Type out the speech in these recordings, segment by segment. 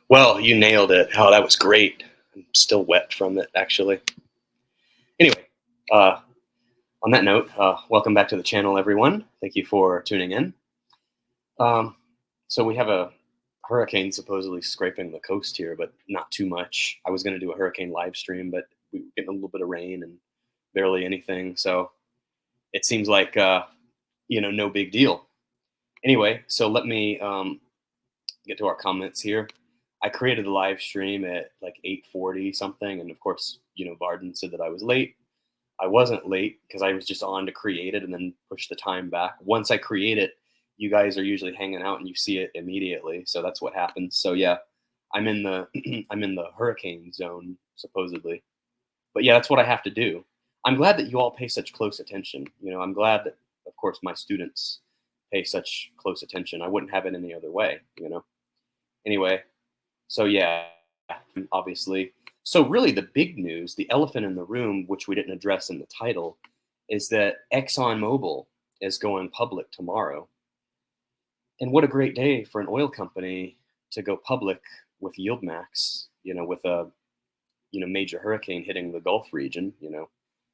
Well, you nailed it. Oh, that was great. I'm still wet from it, actually. Anyway, uh, on that note, welcome back to the channel, everyone. Thank you for tuning in. Um, so we have a hurricane supposedly scraping the coast here, but not too much. I was going to do a hurricane live stream, but we were getting a little bit of rain and barely anything. So it seems like, no big deal. Anyway, so let me get to our comments here. I created a live stream at like 8:40 something, and of course, Varden said that I was late. I wasn't late because I was just on to create it and then push the time back. Once I create it, you guys are usually hanging out and you see it immediately. So that's what happens. So yeah, I'm in the I'm in the hurricane zone supposedly. But yeah, that's what I have to do. I'm glad that you all pay such close attention. I'm glad that of course my students pay such close attention. I wouldn't have it any other way. Anyway, so yeah, obviously. So really the big news, the elephant in the room, which we didn't address in the title, is that Exxon Mobil is going public tomorrow. And what a great day for an oil company to go public with YieldMax, with a major hurricane hitting the Gulf region.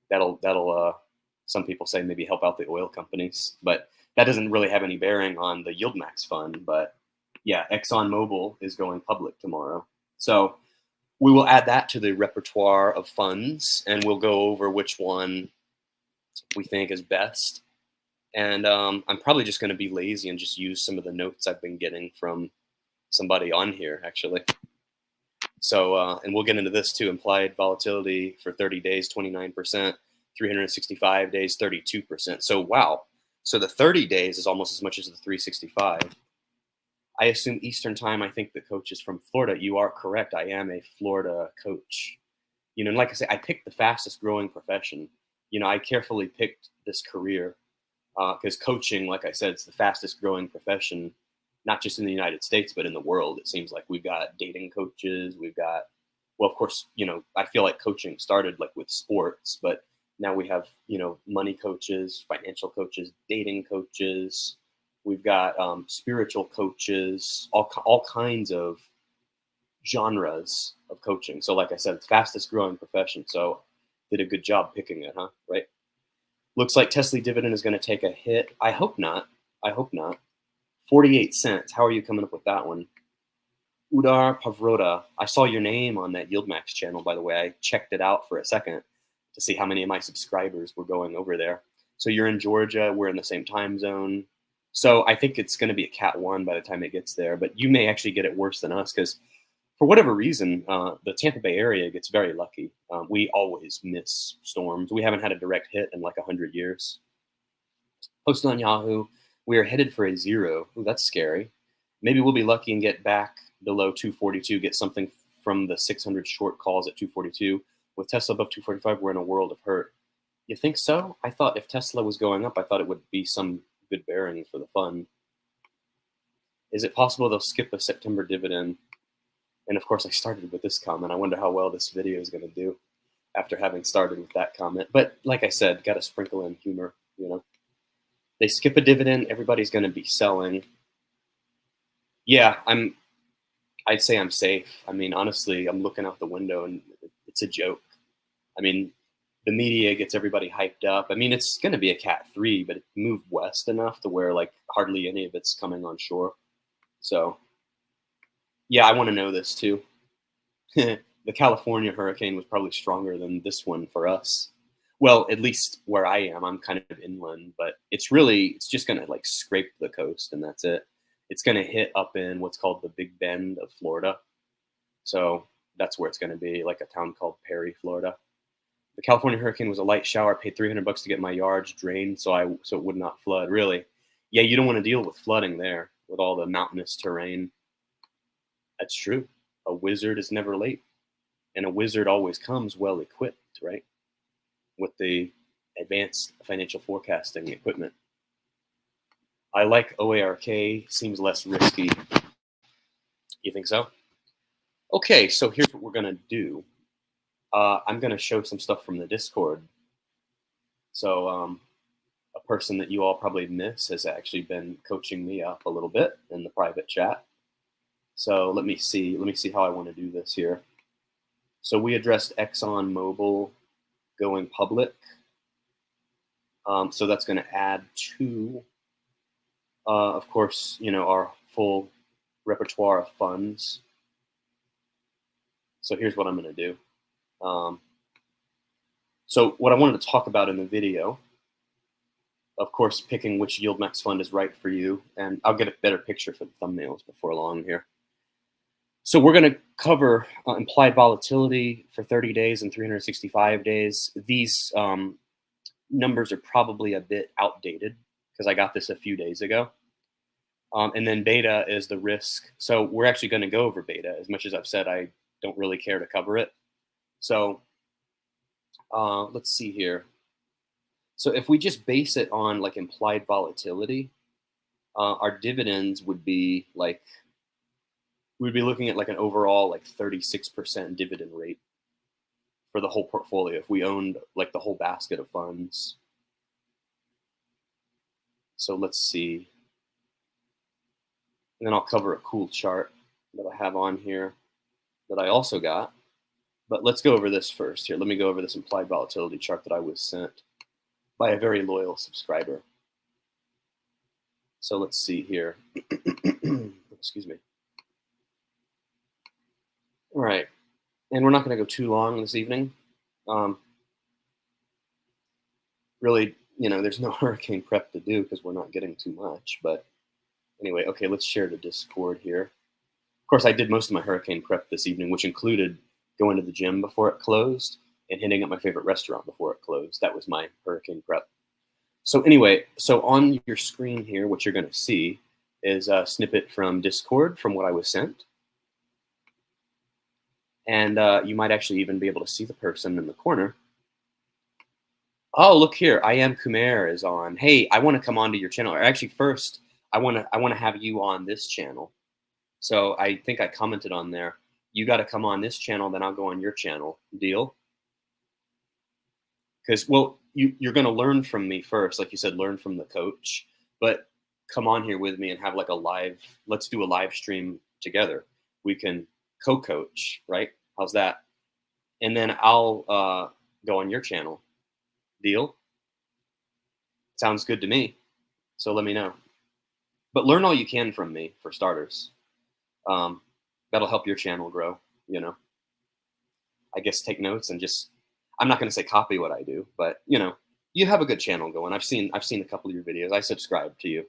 That'll some people say maybe help out the oil companies, but that doesn't really have any bearing on the YieldMax fund. But yeah, Exxon Mobil is going public tomorrow. So we will add that to the repertoire of funds, and we'll go over which one we think is best. And I'm probably just going to be lazy and just use some of the notes I've been getting from somebody on here, actually. So, and we'll get into this too. Implied volatility for 30 days, 29%, 365 days, 32%. So, wow. So the 30 days is almost as much as the 365. I assume Eastern time. I think the coach is from Florida. You are correct. I am a Florida coach. And like I say, I picked the fastest growing profession. I carefully picked this career because coaching, like I said, it's the fastest growing profession, not just in the United States, but in the world. It seems like we've got dating coaches. We've got, well, of course, I feel like coaching started like with sports, but now we have, money coaches, financial coaches, dating coaches. We've got spiritual coaches, all kinds of genres of coaching. So like I said, it's fastest growing profession. So did a good job picking it, huh? Right? Looks like Tesla Dividend is going to take a hit. I hope not. 48 cents. How are you coming up with that one? Udar Pavroda. I saw your name on that YieldMax channel, by the way. I checked it out for a second to see how many of my subscribers were going over there. So you're in Georgia. We're in the same time zone. So I think it's going to be a Cat 1 by the time it gets there. But you may actually get it worse than us because for whatever reason, the Tampa Bay area gets very lucky. We always miss storms. We haven't had a direct hit in like 100 years. Posted on Yahoo, we are headed for a zero. Ooh, that's scary. Maybe we'll be lucky and get back below 242, get something from the 600 short calls at 242. With Tesla above 245, we're in a world of hurt. You think so? I thought if Tesla was going up, I thought it would be some good bearings for the fund. Is it possible they'll skip a September dividend? And of course, I started with this comment. I wonder how well this video is going to do after having started with that comment. But like I said, got to sprinkle in humor, They skip a dividend, everybody's going to be selling. Yeah, I'd say I'm safe. I mean, honestly, I'm looking out the window and it's a joke. I mean, the media gets everybody hyped up. I mean, it's going to be a Cat 3, but it moved west enough to where like hardly any of it's coming on shore. So yeah, I want to know this too. The California hurricane was probably stronger than this one for us. Well, at least where I am, I'm kind of inland, but it's just going to like scrape the coast and that's it. It's going to hit up in what's called the Big Bend of Florida. So that's where it's going to be, like a town called Perry, Florida. The California hurricane was a light shower. I paid $300 to get my yards drained so it would not flood. Really? Yeah, you don't want to deal with flooding there with all the mountainous terrain. That's true. A wizard is never late. And a wizard always comes well equipped, right? With the advanced financial forecasting equipment. I like OARK, seems less risky. You think so? Okay, so here's what we're going to do. I'm going to show some stuff from the Discord. So a person that you all probably miss has actually been coaching me up a little bit in the private chat. So let me see how I want to do this here. So we addressed Exxon Mobil going public. So that's going to add to, of course, our full repertoire of funds. So here's what I'm going to do. So what I wanted to talk about in the video, of course, picking which YieldMax fund is right for you, and I'll get a better picture for the thumbnails before long here. So we're going to cover implied volatility for 30 days and 365 days. These numbers are probably a bit outdated because I got this a few days ago. And then beta is the risk. So we're actually going to go over beta. As much as I've said, I don't really care to cover it. So let's see here. So if we just base it on like implied volatility, our dividends would be like, we'd be looking at like an overall like 36% dividend rate for the whole portfolio if we owned like the whole basket of funds. So let's see. And then I'll cover a cool chart that I have on here that I also got. But let's go over this first here. Let me go over this implied volatility chart that I was sent by a very loyal subscriber. So let's see here. Excuse me. All right. And we're not going to go too long this evening. Really, there's no hurricane prep to do because we're not getting too much. But anyway, okay, let's share the Discord here. Of course, I did most of my hurricane prep this evening, which included going to the gym before it closed and hitting up my favorite restaurant before it closed. That was my hurricane prep. So anyway, so on your screen here, what you're going to see is a snippet from Discord from what I was sent. And you might actually even be able to see the person in the corner. Oh, look here. I Am Kumair is on. Hey, I want to come onto your channel. Or actually, first, I want to have you on this channel. So I think I commented on there. You got to come on this channel, then I'll go on your channel. Deal? Because, well, you're going to learn from me first. Like you said, learn from the coach. But come on here with me and have like a live, let's do a live stream together. We can co-coach, right? How's that? And then I'll go on your channel. Deal? Sounds good to me. So let me know. But learn all you can from me, for starters. That'll help your channel grow, I guess take notes and just, I'm not going to say copy what I do, but, you have a good channel going. I've seen a couple of your videos. I subscribe to you.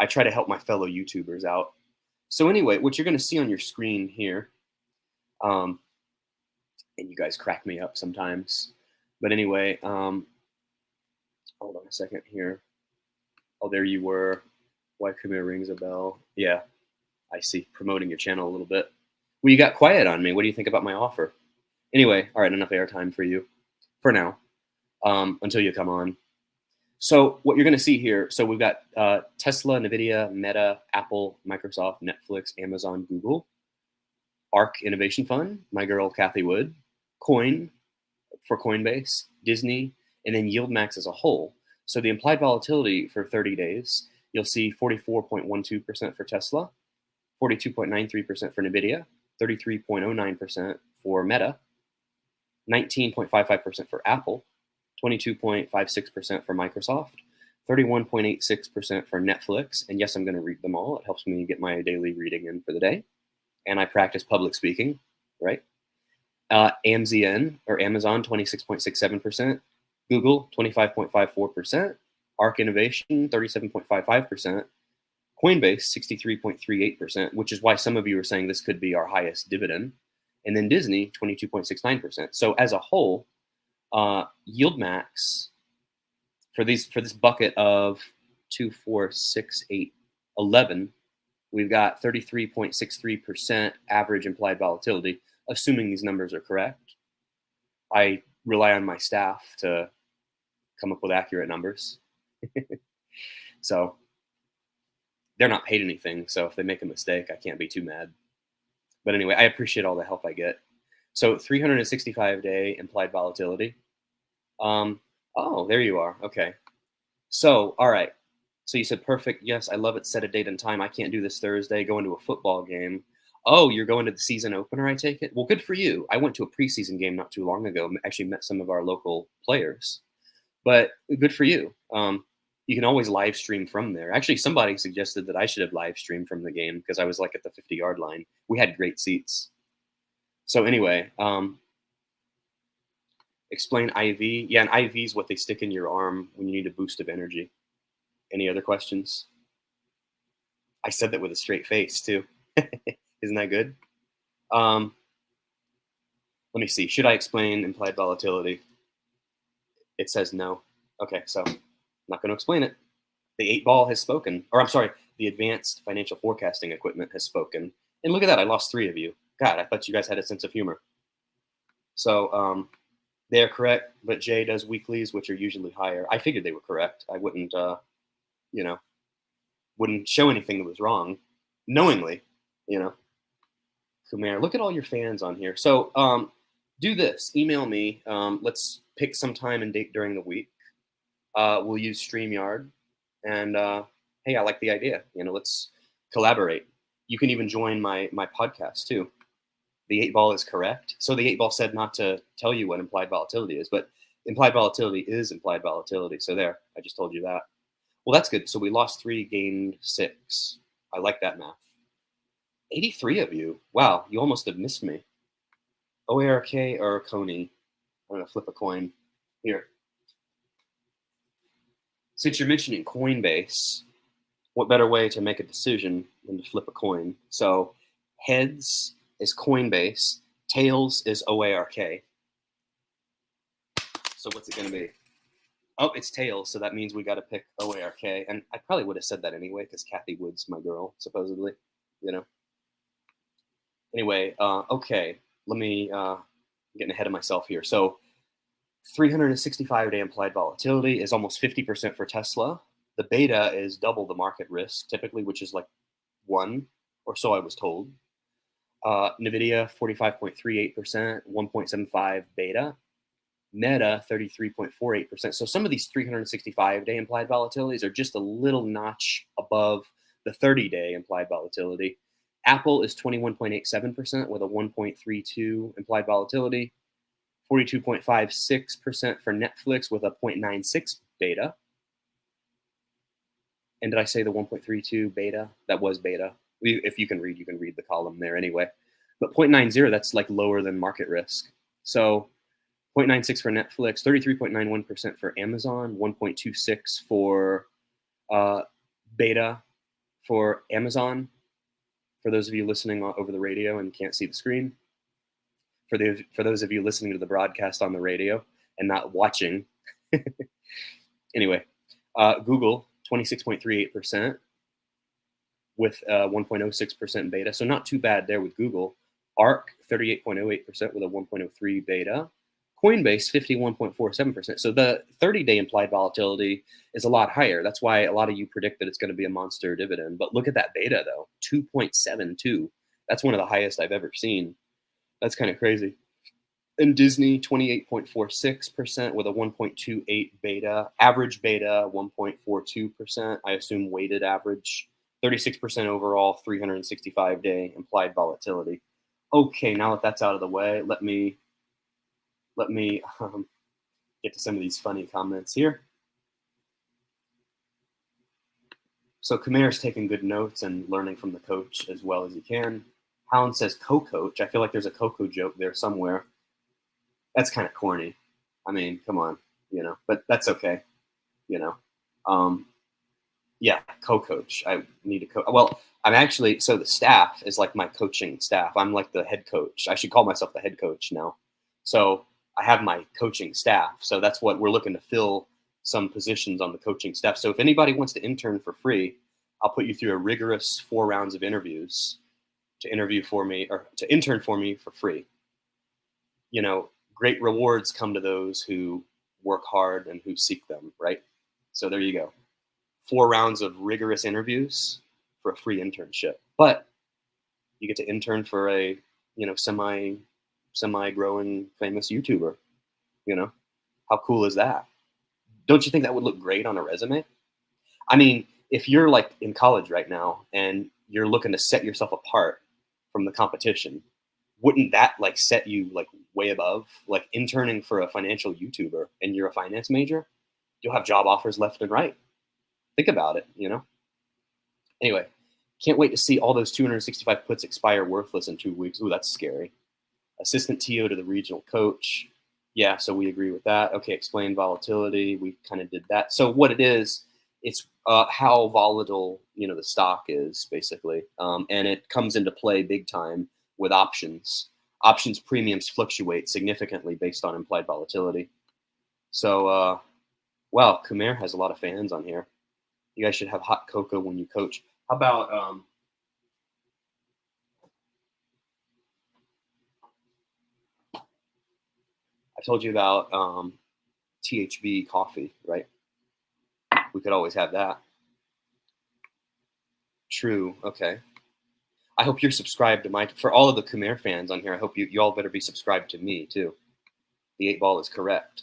I try to help my fellow YouTubers out. So anyway, what you're going to see on your screen here, and you guys crack me up sometimes. But anyway, hold on a second here. Oh, there you were. Why Kumair rings a bell. Yeah, I see. Promoting your channel a little bit. Well, you got quiet on me. What do you think about my offer? Anyway, all right, enough airtime for you for now, until you come on. So what you're going to see here, so we've got Tesla, NVIDIA, Meta, Apple, Microsoft, Netflix, Amazon, Google, ARK Innovation Fund, my girl Kathy Wood, Coin for Coinbase, Disney, and then YieldMax as a whole. So the implied volatility for 30 days, you'll see 44.12% for Tesla, 42.93% for NVIDIA, 33.09% for Meta, 19.55% for Apple, 22.56% for Microsoft, 31.86% for Netflix. And yes, I'm going to read them all. It helps me get my daily reading in for the day. And I practice public speaking, right? AMZN, or Amazon, 26.67%, Google, 25.54%, ARK Innovation, 37.55%, Coinbase, 63.38%, which is why some of you are saying this could be our highest dividend, and then Disney, 22.69%. So as a whole, YieldMax for this bucket of 2, 4, 6, 8, 11, we've got 33.63% average implied volatility, assuming these numbers are correct. I rely on my staff to come up with accurate numbers. So they're not paid anything. So if they make a mistake, I can't be too mad. But anyway, I appreciate all the help I get. So 365-day implied volatility. Oh, there you are. Okay. So, all right. So you said perfect. Yes, I love it. Set a date and time. I can't do this Thursday. Going to a football game. Oh, you're going to the season opener, I take it? Well, good for you. I went to a preseason game not too long ago. Actually met some of our local players, but good for you. You can always live stream from there. Actually, somebody suggested that I should have live streamed from the game because I was like at the 50-yard line. We had great seats. So anyway, explain IV. Yeah, an IV is what they stick in your arm when you need a boost of energy. Any other questions? I said that with a straight face too. Isn't that good? Let me see. Should I explain implied volatility? It says no. Okay, so I'm not going to explain it. The 8-ball has spoken. Or I'm sorry, the advanced financial forecasting equipment has spoken. And look at that. I lost 3 of you. God, I thought you guys had a sense of humor. So they're correct, but Jay does weeklies, which are usually higher. I figured they were correct. I wouldn't, wouldn't show anything that was wrong knowingly, Khmer, look at all your fans on here. So do this. Email me. Let's pick some time and date during the week. We'll use StreamYard. And hey, I like the idea. Let's collaborate. You can even join my podcast too. The 8-ball is correct. So the 8-ball said not to tell you what implied volatility is, but implied volatility is implied volatility. So there, I just told you that. Well, that's good. So we lost 3, gained 6. I like that math. 83 of you. Wow, you almost have missed me. OARK or Coney? I'm going to flip a coin. Here. Since you're mentioning Coinbase, what better way to make a decision than to flip a coin? So heads is Coinbase, tails is OARK. So what's it going to be? Oh, it's tails, so that means we got to pick OARK. And I probably would have said that anyway because Kathy Wood's my girl, supposedly, Anyway, okay, let me getting ahead of myself here. So 365-day implied volatility is almost 50% for Tesla. The beta is double the market risk, typically, which is like 1, or so I was told. NVIDIA, 45.38%, 1.75 beta. Meta, 33.48%. So some of these 365-day implied volatilities are just a little notch above the 30-day implied volatility. Apple is 21.87% with a 1.32 implied volatility. 42.56% for Netflix with a 0.96 beta. And did I say the 1.32 beta? That was beta. If you can read the column there anyway. But 0.90, that's like lower than market risk. So 0.96 for Netflix, 33.91% for Amazon, 1.26 for beta for Amazon. For those of you listening over the radio and can't see the screen. For those of you listening to the broadcast on the radio and not watching. Anyway, Google, 26.38% with 1.06% beta. So not too bad there with Google. ARK, 38.08% with a 1.03 beta. Coinbase, 51.47%. So the 30-day implied volatility is a lot higher. That's why a lot of you predict that it's going to be a monster dividend. But look at that beta, though, 2.72. That's one of the highest I've ever seen. That's kind of crazy. And Disney, 28.46% with a 1.28 beta. Average beta, 1.42%. I assume weighted average. 36% overall, 365-day implied volatility. Okay, now that that's out of the way, let me get to some of these funny comments here. So Khmer's taking good notes and learning from the coach as well as he can. Hound says co-coach. I feel like there's a Coco joke there somewhere. That's kind of corny. I mean, come on, but that's okay, Yeah, co-coach. I need a coach. Well, I'm actually, so the staff is like my coaching staff. I'm like the head coach. I should call myself the head coach now. So I have my coaching staff. So that's what we're looking to fill some positions on the coaching staff. So if anybody wants to intern for free, I'll put you through a rigorous 4 rounds of interviews to intern for me for free. Great rewards come to those who work hard and who seek them, right? So there you go. 4 rounds of rigorous interviews for a free internship. But you get to intern for a, semi-growing famous YouTuber. How cool is that? Don't you think that would look great on a resume? I mean, if you're like in college right now and you're looking to set yourself apart from the competition. Wouldn't that like set you like way above? Like interning for a financial YouTuber and you're a finance major, you'll have job offers left and right. Think about it, you know? Anyway, can't wait to see all those 265 puts expire worthless in 2 weeks. Ooh, that's scary. Assistant TO to the regional coach. Yeah, so we agree with that. Okay, explain volatility. We kind of did that. So what it is, it's how volatile, you know, the stock is basically. And it comes into play big time with options. Options premiums fluctuate significantly based on implied volatility. So, wow, Kumair has a lot of fans on here. You guys should have hot cocoa when you coach. How about I told you about THB coffee, right? We could always have that. True. Okay. I hope you're subscribed to my. For all of the Kumair fans on here, I hope you all better be subscribed to me too. The 8 ball is correct.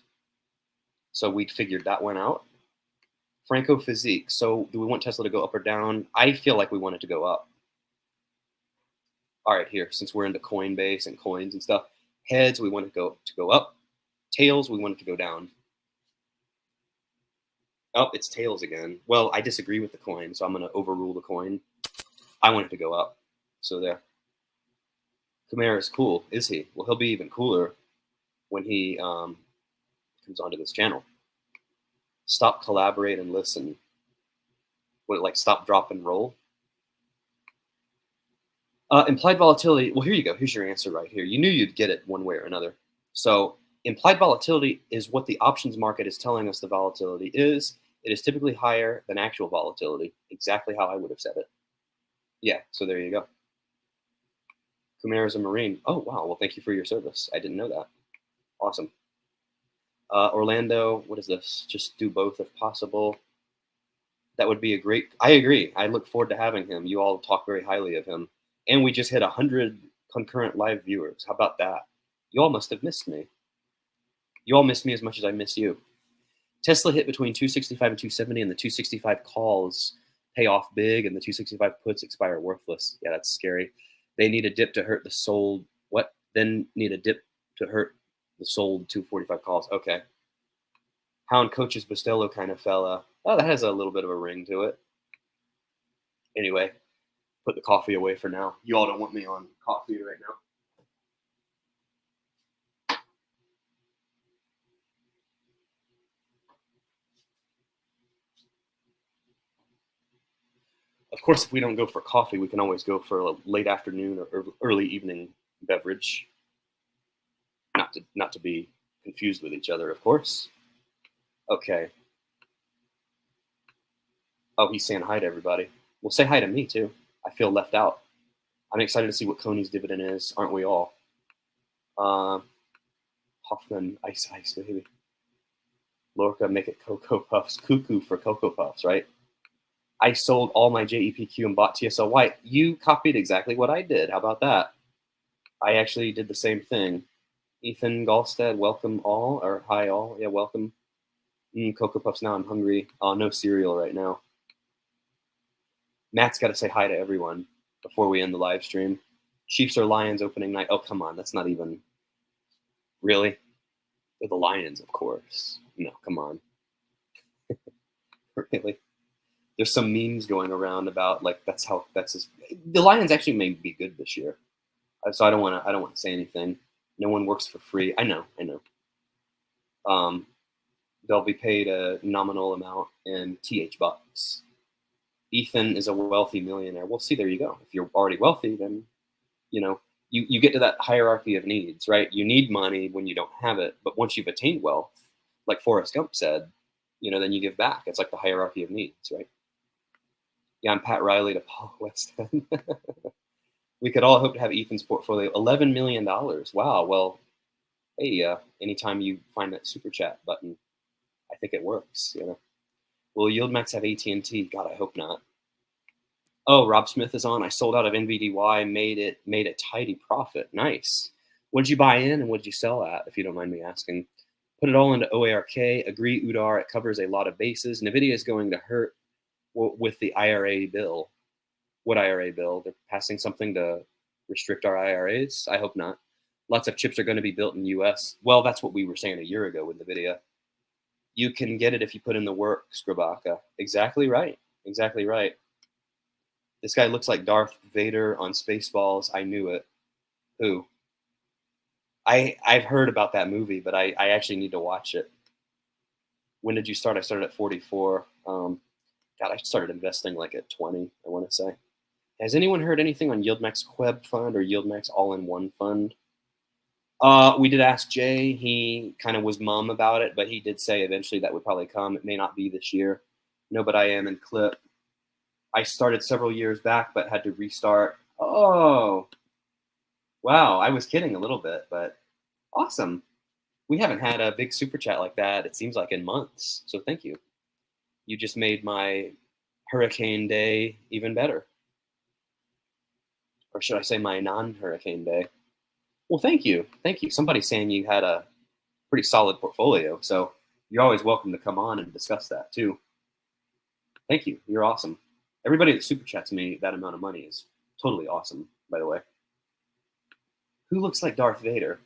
So we figured that one out. Franco Physique. So do we want Tesla to go up or down? I feel like we want it to go up. All right, here, since we're into Coinbase and coins and stuff, heads, we want it to go up. Tails, we want it to go down. Oh, it's tails again. Well, I disagree with the coin, so I'm going to overrule the coin. I want it to go up. So there. Kumair is cool, is he? Well, he'll be even cooler when he comes onto this channel. Stop, collaborate, and listen. What, like stop, drop, and roll? Implied volatility. Well, here you go. Here's your answer right here. You knew you'd get it one way or another. So implied volatility is what the options market is telling us the volatility is. It is typically higher than actual volatility. Exactly how I would have said it. Yeah, so there you go. Kumair is a Marine. Oh, wow. Well, thank you for your service. I didn't know that. Awesome. Orlando, what is this? Just do both if possible. That would be a great. I agree. I look forward to having him. You all talk very highly of him. And we just hit 100 concurrent live viewers. How about that? You all must have missed me. You all miss me as much as I miss you. Tesla hit between 265 and 270, and the 265 calls pay off big, and the 265 puts expire worthless. Yeah, that's scary. They need a dip to hurt the sold. What? Then need a dip to hurt the sold 245 calls. Okay. Hound coaches Bustelo kind of fella. Oh, that has a little bit of a ring to it. Anyway, put the coffee away for now. You all don't want me on coffee right now. Of course, if we don't go for coffee, we can always go for a late afternoon or early evening beverage. Not to be confused with each other, of course. Okay. Oh, he's saying hi to everybody. Well, say hi to me too. I feel left out. I'm excited to see what Coney's dividend is. Aren't we all? Hoffman, ice, baby. Lorca, make it Cocoa Puffs. Cuckoo for Cocoa Puffs, right? I sold all my JEPQ and bought TSLY. You copied exactly what I did. How about that? I actually did the same thing. Ethan Galstead, welcome all, or hi all. Yeah, welcome. Cocoa Puffs now, I'm hungry. No cereal right now. Matt's got to say hi to everyone before we end the live stream. Chiefs or Lions opening night. Oh, come on. That's not even... Really? They're the Lions, of course. No, come on. Really? There's some memes going around about like the Lions actually may be good this year. So I don't want to say anything. No one works for free. I know. They'll be paid a nominal amount in TH bucks. Ethan is a wealthy millionaire. Well, see, there you go. If you're already wealthy, then you get to that hierarchy of needs, right? You need money when you don't have it, but once you've attained wealth, like Forrest Gump said, then you give back. It's like the hierarchy of needs, right? Yeah, I'm Pat Riley to Paul Westhead. We could all hope to have Ethan's portfolio. $11 million. Wow. Well, hey, anytime you find that super chat button, I think it works. Will YieldMax have AT&T? God, I hope not. Oh, Rob Smith is on. I sold out of NVDY, made a tidy profit. Nice. What did you buy in and what did you sell at, if you don't mind me asking? Put it all into OARK. Agree, Udar. It covers a lot of bases. NVIDIA is going to hurt with the IRA bill. What IRA bill? They're passing something to restrict our IRAs? I hope not. Lots of chips are going to be built in the US. Well, that's what we were saying a year ago with NVIDIA. You can get it if you put in the work, Scribaka. Exactly right. Exactly right. This guy looks like Darth Vader on Spaceballs. I knew it. Who? I've heard about that movie, but I actually need to watch it. When did you start? I started at 44. God, I started investing like at 20, I want to say. Has anyone heard anything on YieldMax Web Fund or YieldMax All-in-One Fund? We did ask Jay. He kind of was mum about it, but he did say eventually that would probably come. It may not be this year. No, but I am in Clip. I started several years back, but had to restart. Oh, wow. I was kidding a little bit, but awesome. We haven't had a big super chat like that, it seems like, in months. So thank you. You just made my hurricane day even better. Or should I say my non-hurricane day? Well, thank you. Thank you. Somebody's saying you had a pretty solid portfolio. So you're always welcome to come on and discuss that too. Thank you. You're awesome. Everybody that super chats me that amount of money is totally awesome, by the way. Who looks like Darth Vader?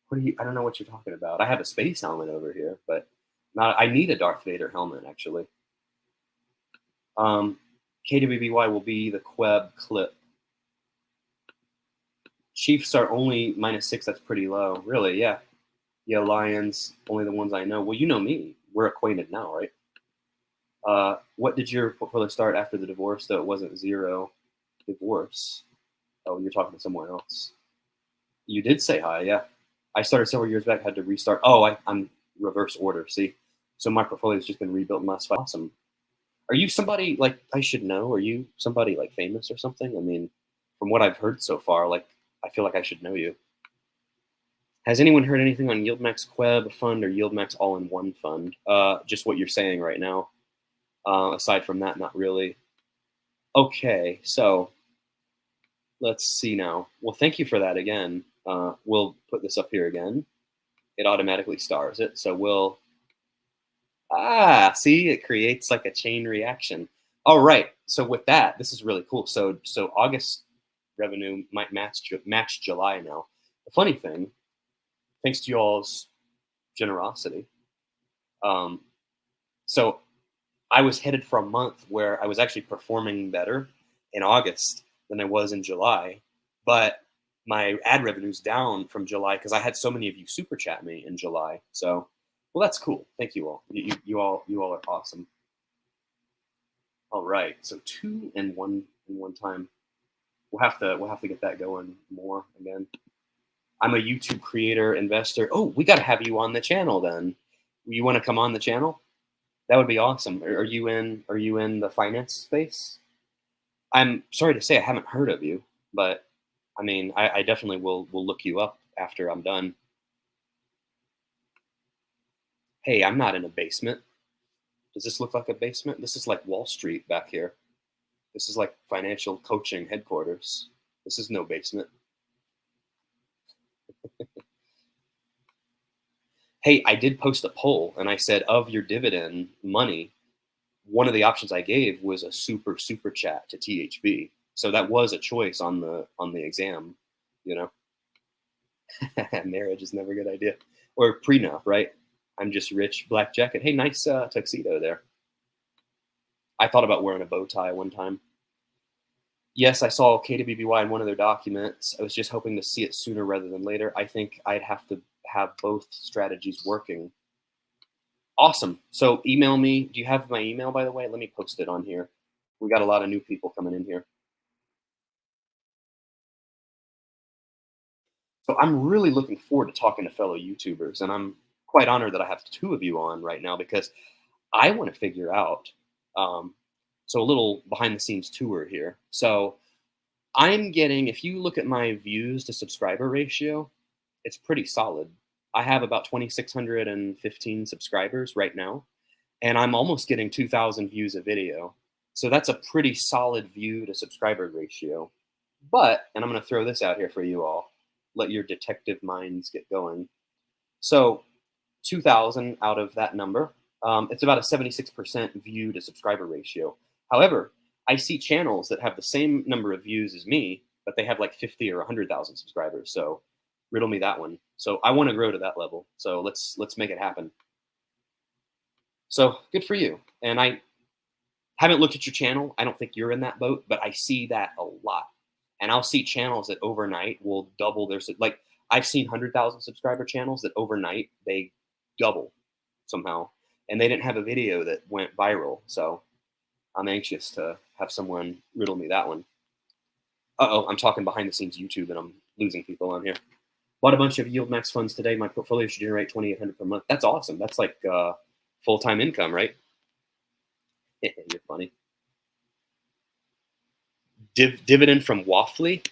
I don't know what you're talking about. I have a space helmet over here, but I need a Darth Vader helmet, actually. KWBY will be the Queb clip. Chiefs are only -6. That's pretty low. Really, yeah. Yeah, Lions, only the ones I know. Well, you know me. We're acquainted now, right? What did your portfolio start after the divorce, though it wasn't zero divorce? Oh, you're talking to someone else. You did say hi, yeah. I started several years back, had to restart. Oh, I'm reverse order, see? So my portfolio has just been rebuilt in the last 5. Awesome. Are you somebody, like, I should know? Are you somebody, like, famous or something? I mean, from what I've heard so far, like, I feel like I should know you. Has anyone heard anything on YieldMax Queb Fund or YieldMax All-in-One Fund? Just what you're saying right now. Aside from that, not really. Okay, so let's see now. Well, thank you for that again. We'll put this up here again. It automatically stars it. So we'll, see, it creates like a chain reaction. All right, so with that, this is really cool. So August revenue might match July now. The funny thing, thanks to y'all's generosity, so I was headed for a month where I was actually performing better in August than I was in July, but my ad revenue's down from July because I had so many of you super chat me in July. So, well, that's cool. Thank you all. You all are awesome. All right, so 2 and 1 in one time. We'll have to get that going more again. I'm a YouTube creator, investor. Oh, we got to have you on the channel then. You want to come on the channel? That would be awesome. Are you in the finance space? I'm sorry to say I haven't heard of you, but I mean, I definitely will look you up after I'm done. Hey, I'm not in a basement. Does this look like a basement? This is like Wall Street back here. This is like financial coaching headquarters. This is no basement. Hey, I did post a poll and I said, of your dividend money, one of the options I gave was a super chat to THB. So that was a choice on the exam, you know. Marriage is never a good idea. Or prenup, right? I'm just rich, black jacket. Hey, nice tuxedo there. I thought about wearing a bow tie one time. Yes, I saw KWBY in one of their documents. I was just hoping to see it sooner rather than later. I think I'd have to have both strategies working. Awesome. So email me. Do you have my email, by the way? Let me post it on here. We got a lot of new people coming in here. So I'm really looking forward to talking to fellow YouTubers, and I'm quite honored that I have 2 of you on right now because I want to figure out, so a little behind the scenes tour here. So I'm getting, if you look at my views to subscriber ratio, it's pretty solid. I have about 2,615 subscribers right now, and I'm almost getting 2,000 views a video. So that's a pretty solid view to subscriber ratio. But, and I'm going to throw this out here for you all, let your detective minds get going. So 2,000 out of that number, it's about a 76% view to subscriber ratio. However, I see channels that have the same number of views as me, but they have like 50 or 100,000 subscribers. So riddle me that one. So I want to grow to that level. So let's make it happen. So good for you. And I haven't looked at your channel. I don't think you're in that boat, but I see that a lot. And I'll see channels that overnight will double their, like I've seen 100,000 subscriber channels that overnight they double somehow. And they didn't have a video that went viral. So I'm anxious to have someone riddle me that one. Uh-oh, I'm talking behind the scenes YouTube and I'm losing people on here. Bought a bunch of YieldMax funds today. My portfolio should generate $2,800 per month. That's awesome. That's like full-time income, right? You're funny. Dividend from Waffly.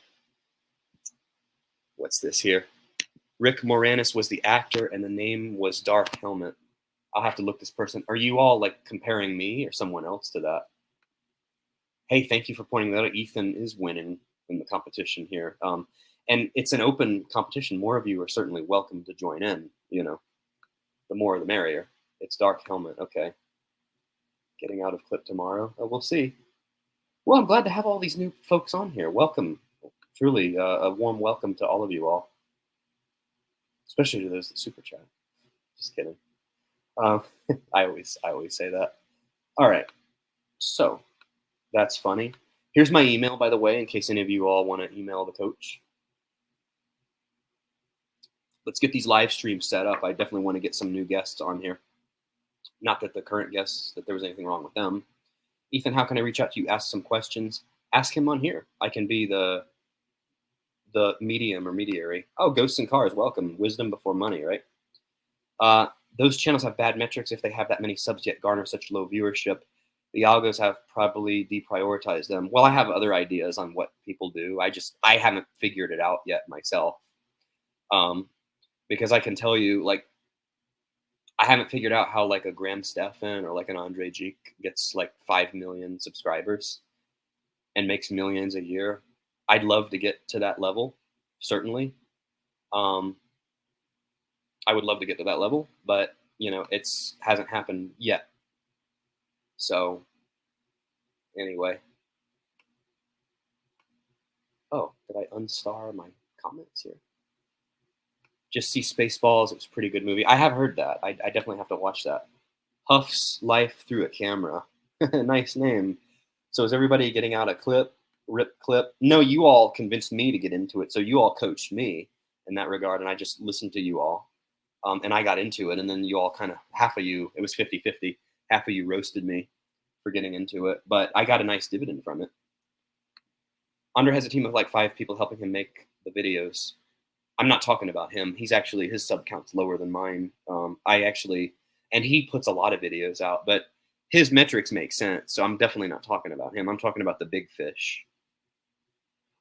What's this here? Rick Moranis was the actor and the name was Dark Helmet. I'll have to look this person. Are you all like comparing me or someone else to that? Hey, thank you for pointing that out. Ethan is winning in the competition here. And it's an open competition. More of you are certainly welcome to join in. You know, the more the merrier. It's Dark Helmet. Okay. Getting out of clip tomorrow. Oh, we'll see. Well, I'm glad to have all these new folks on here. Welcome. Truly a warm welcome to all of you all. Especially to those that super chat. Just kidding. I always say that. All right. So that's funny. Here's my email, by the way, in case any of you all want to email the coach. Let's get these live streams set up. I definitely want to get some new guests on here. Not that the current guests, that there was anything wrong with them. Ethan, how can I reach out to you? Ask some questions. Ask him on here. I can be the medium or mediary. Oh, Ghosts and Cars, welcome. Wisdom before money, right? Those channels have bad metrics if they have that many subs yet garner such low viewership. The algos have probably deprioritized them. Well, I have other ideas on what people do. I haven't figured it out yet myself. Because I can tell you, like, I haven't figured out how like a Graham Stephan or like an Andre Geek gets like 5 million subscribers and makes millions a year. I'd love to get to that level, certainly. I would love to get to that level, but you know, hasn't happened yet. So anyway. Oh, did I unstar my comments here? Just see Spaceballs. It was a pretty good movie. I have heard that. I definitely have to watch that. Huff's Life Through a Camera. Nice name. So is everybody getting out a rip clip? No, you all convinced me to get into it. So you all coached me in that regard, and I just listened to you all. And I got into it, and then you all kind of, half of you, it was 50-50, half of you roasted me for getting into it, but I got a nice dividend from it. Andre has a team of like 5 people helping him make the videos. I'm not talking about him. His sub count's lower than mine. And he puts a lot of videos out, but his metrics make sense. So I'm definitely not talking about him. I'm talking about the big fish.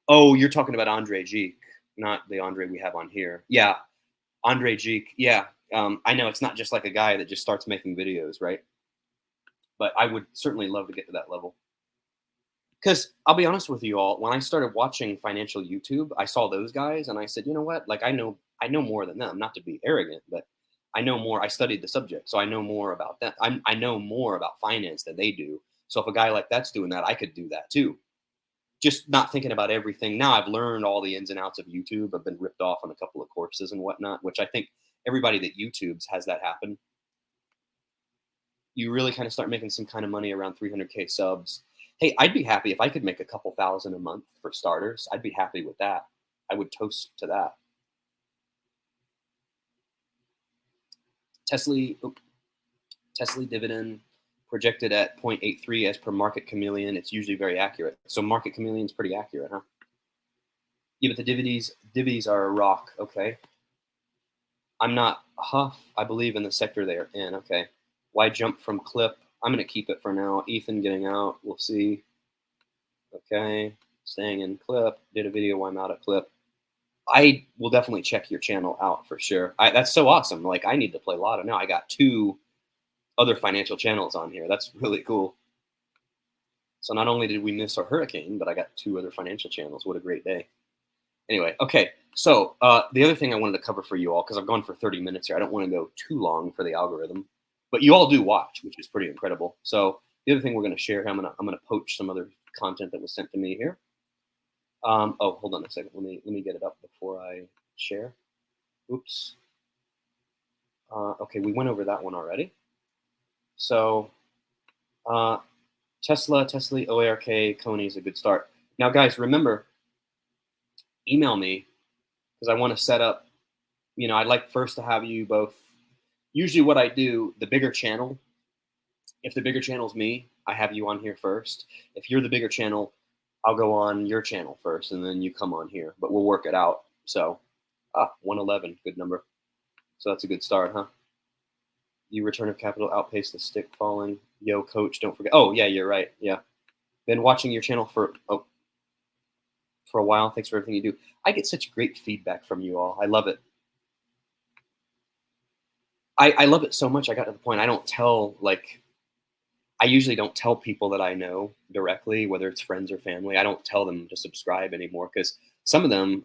Oh, you're talking about Andre Geek, not the Andre we have on here. Yeah, Andre Geek. Yeah, I know it's not just like a guy that just starts making videos, right? But I would certainly love to get to that level. Because I'll be honest with you all, when I started watching financial YouTube, I saw those guys and I said, you know what? Like I know more than them, not to be arrogant, but I know more. I studied the subject, so I know more about that. I know more about finance than they do. So if a guy like that's doing that, I could do that too. Just not thinking about everything. Now I've learned all the ins and outs of YouTube. I've been ripped off on a couple of courses and whatnot, which I think everybody that YouTubes has that happen. You really kind of start making some kind of money around 300K subs. Hey, I'd be happy if I could make a couple thousand a month for starters. I'd be happy with that. I would toast to that. Tesla dividend projected at 0.83 as per Market Chameleon. It's usually very accurate. So Market Chameleon's pretty accurate, huh? Yeah, but the divvies are a rock. Okay. I'm not Huff. I believe in the sector they're in. Okay. Why jump from clip? I'm going to keep it for now. Ethan getting out. We'll see. Okay. Staying in clip. Did a video while I'm out of clip. I will definitely check your channel out for sure. That's so awesome. Like, I need to play Lotto now. I got 2 other financial channels on here. That's really cool. So not only did we miss our hurricane, but I got 2 other financial channels. What a great day. Anyway, okay. So the other thing I wanted to cover for you all, because I've gone for 30 minutes here. I don't want to go too long for the algorithm. But you all do watch, which is pretty incredible. So the other thing we're going to share here, I'm going to poach some other content that was sent to me here. Oh, hold on a second. Let me get it up before I share. Oops. Okay, we went over that one already. So Tesla, OARK, Coney is a good start. Now, guys, remember, email me because I want to set up. I'd like first to have you both. Usually, what I do, the bigger channel. If the bigger channel's me, I have you on here first. If you're the bigger channel, I'll go on your channel first, and then you come on here. But we'll work it out. So, 111, good number. So that's a good start, huh? You return of capital outpaced the stick falling. Yo, coach, don't forget. Oh, yeah, you're right. Yeah. Been watching your channel for a while. Thanks for everything you do. I get such great feedback from you all. I love it. I love it so much. I got to the point I don't tell, I usually don't tell people that I know directly, whether it's friends or family. I don't tell them to subscribe anymore because some of them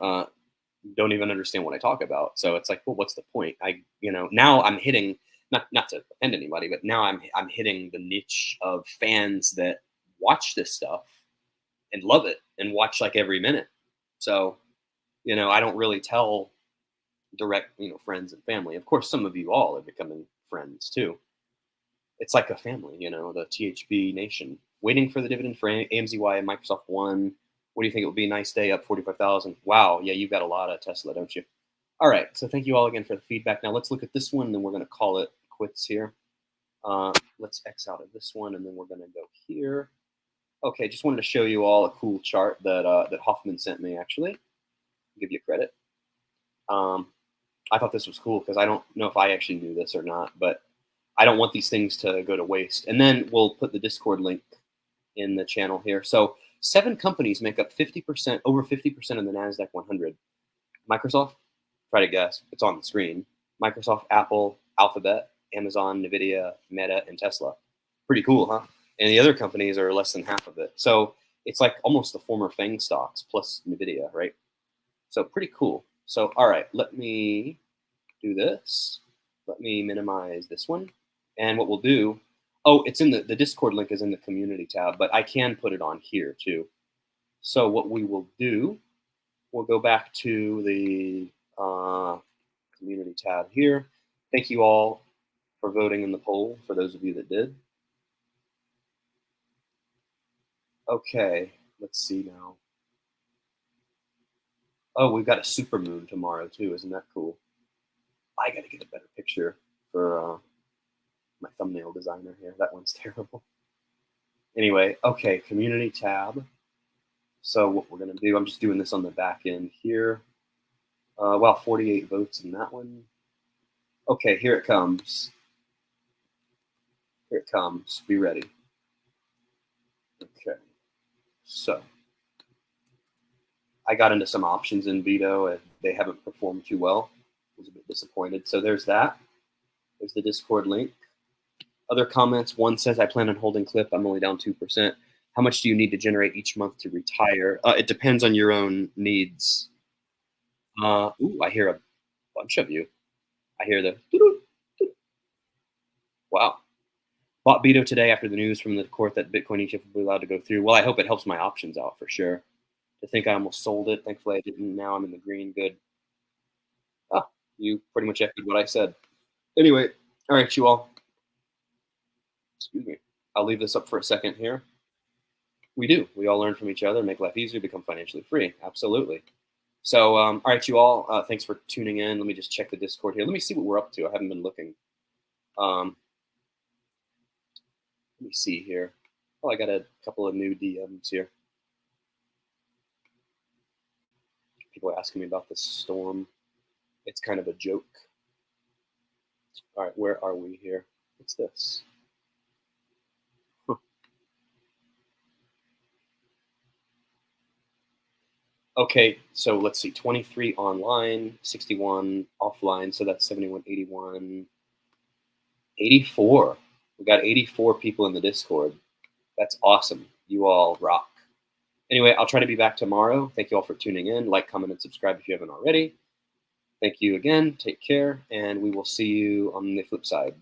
don't even understand what I talk about. So it's like, well, what's the point? Now I'm hitting, not to offend anybody, but now I'm hitting the niche of fans that watch this stuff and love it and watch like every minute. So, I don't really tell direct, friends and family. Of course, some of you all are becoming friends too. It's like a family, the THB Nation. Waiting for the dividend for AMZY and Microsoft One. What do you think? It would be a nice day, up 45,000. Wow, yeah, you've got a lot of Tesla, don't you? All right, so thank you all again for the feedback. Now let's look at this one, and then we're going to call it quits here. Let's X out of this one, and then we're going to go here. Okay, just wanted to show you all a cool chart that Hoffman sent me, actually. I'll give you credit. I thought this was cool because I don't know if I actually knew this or not, but I don't want these things to go to waste. And then we'll put the Discord link in the channel here. So 7 companies make up 50%, over 50% of the NASDAQ 100. Microsoft, try to guess, it's on the screen. Microsoft, Apple, Alphabet, Amazon, NVIDIA, Meta, and Tesla. Pretty cool, huh? And the other companies are less than half of it. So it's like almost the former FANG stocks plus NVIDIA, right? So pretty cool. So, all right, let me do this. Let me minimize this one. And what we'll do, it's in the Discord link is in the community tab, but I can put it on here too. So what we will do, we'll go back to the community tab here. Thank you all for voting in the poll, for those of you that did. Okay, let's see now. Oh, we've got a super moon tomorrow too. Isn't that cool? I got to get a better picture for my thumbnail designer here. That one's terrible. Anyway, okay, community tab. So what we're going to do, I'm just doing this on the back end here. Wow, 48 votes in that one. Okay, here it comes. Here it comes. Be ready. Okay, so I got into some options in Vito, and they haven't performed too well. I was a bit disappointed. So there's that. There's the Discord link. Other comments. One says, I plan on holding clip. I'm only down 2%. How much do you need to generate each month to retire? It depends on your own needs. Ooh, I hear a bunch of you. I hear the wow. Bought Beto today after the news from the court that Bitcoin ETF will be allowed to go through. Well, I hope it helps my options out for sure. I think I almost sold it. Thankfully, I didn't. Now I'm in the green. Good. Oh, you pretty much echoed what I said. Anyway, all right, you all. Excuse me. I'll leave this up for a second here. We do. We all learn from each other, make life easier, become financially free. Absolutely. So, all right, you all. Thanks for tuning in. Let me just check the Discord here. Let me see what we're up to. I haven't been looking. Let me see here. Oh, I got a couple of new DMs here. People are asking me about this storm. It's kind of a joke. All right, where are we here? What's this? Huh. Okay, so let's see. 23 online, 61 offline. So that's 71, 81, 84. We got 84 people in the Discord. That's awesome. You all rock. Anyway, I'll try to be back tomorrow. Thank you all for tuning in. Like, comment, and subscribe if you haven't already. Thank you again. Take care, and we will see you on the flip side.